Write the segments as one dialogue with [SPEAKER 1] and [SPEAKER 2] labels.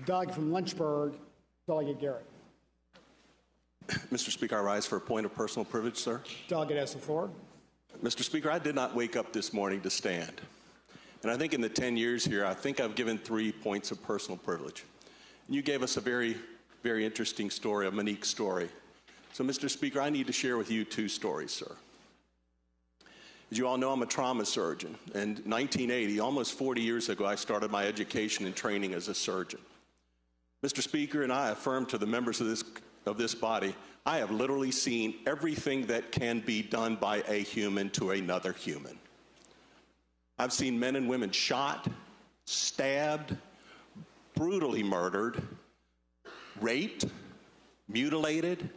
[SPEAKER 1] Doug from Lynchburg, Delegate Garrett.
[SPEAKER 2] Mr. Speaker, I rise for a point of personal privilege, sir.
[SPEAKER 1] Delegate has the floor.
[SPEAKER 2] Mr. Speaker, I did not wake up this morning to stand. And I think in the 10 years here, I think I've given 3 points of personal privilege. And you gave us a very, very interesting story, a Monique story. So, Mr. Speaker, I need to share with you 2 stories, sir. As you all know, I'm a trauma surgeon. And in 1980, almost 40 years ago, I started my education and training as a surgeon. Mr. Speaker, and I affirm to the members of this body, I have literally seen everything that can be done by a human to another human. I've seen men and women shot, stabbed, brutally murdered, raped, mutilated,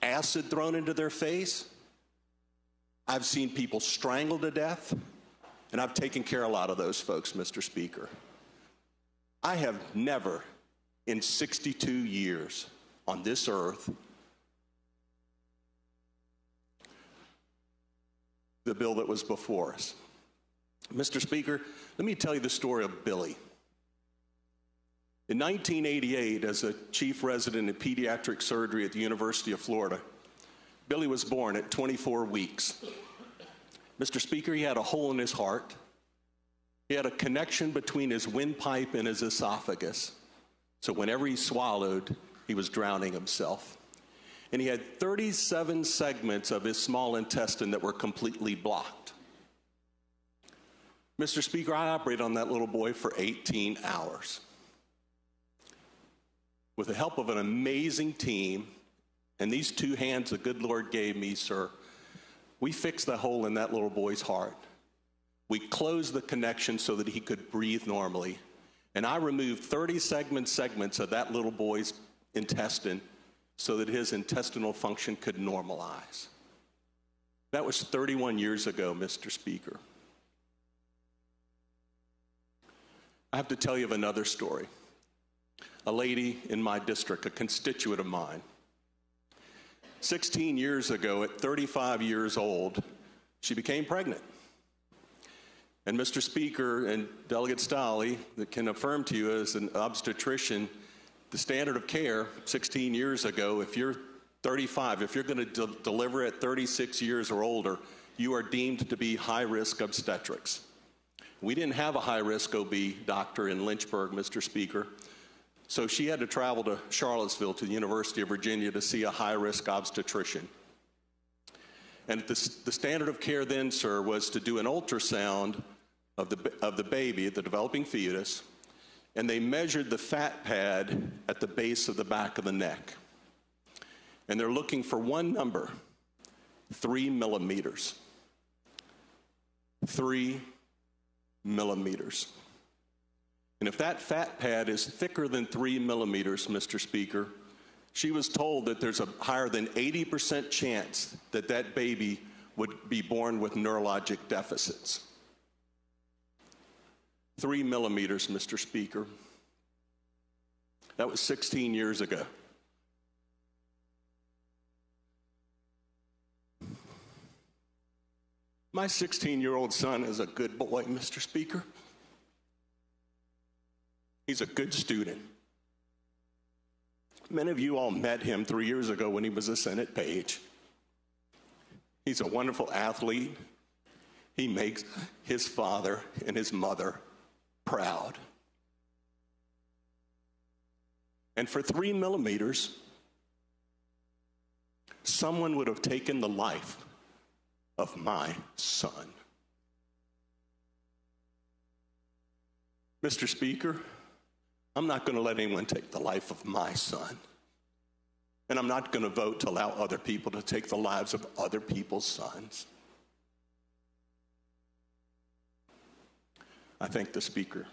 [SPEAKER 2] acid thrown into their face. I've seen people strangled to death, and I've taken care of a lot of those folks, Mr. Speaker. I have never, in 62 years on this earth, the bill that was before us. Mr. Speaker, let me tell you the story of Billy. In 1988, as a chief resident in pediatric surgery at the University of Florida, Billy was born at 24 weeks. Mr. Speaker, he had a hole in his heart. He had a connection between his windpipe and his esophagus. So whenever he swallowed, he was drowning himself. And he had 37 segments of his small intestine that were completely blocked. Mr. Speaker, I operated on that little boy for 18 hours. With the help of an amazing team, and these 2 hands the good Lord gave me, sir, we fixed the hole in that little boy's heart. We closed the connection so that he could breathe normally. And I removed 30 segments of that little boy's intestine so that his intestinal function could normalize. That was 31 years ago, Mr. Speaker. I have to tell you of another story. A lady in my district, a constituent of mine, 16 years ago, at 35 years old, she became pregnant. And Mr. Speaker and Delegate Stolly, that can affirm to you as an obstetrician, the standard of care 16 years ago, if you're 35, if you're going to deliver at 36 years or older, you are deemed to be high-risk obstetrics. We didn't have a high-risk OB doctor in Lynchburg, Mr. Speaker, so she had to travel to Charlottesville to the University of Virginia to see a high-risk obstetrician. And the standard of care then, sir, was to do an ultrasound of the baby, the developing fetus, and they measured the fat pad at the base of the back of the neck. And they're looking for one number, 3 millimeters. 3 millimeters. And if that fat pad is thicker than 3 millimeters, Mr. Speaker, she was told that there's a higher than 80% chance that that baby would be born with neurologic deficits. 3 millimeters, Mr. Speaker. That was 16 years ago. My 16-year-old son is a good boy, Mr. Speaker. He's a good student. Many of you all met him 3 years ago when he was a Senate page. He's a wonderful athlete. He makes his father and his mother proud. And for 3 millimeters, someone would have taken the life of my son. Mr. Speaker, I'm not going to let anyone take the life of my son. And I'm not going to vote to allow other people to take the lives of other people's sons. I thank the Speaker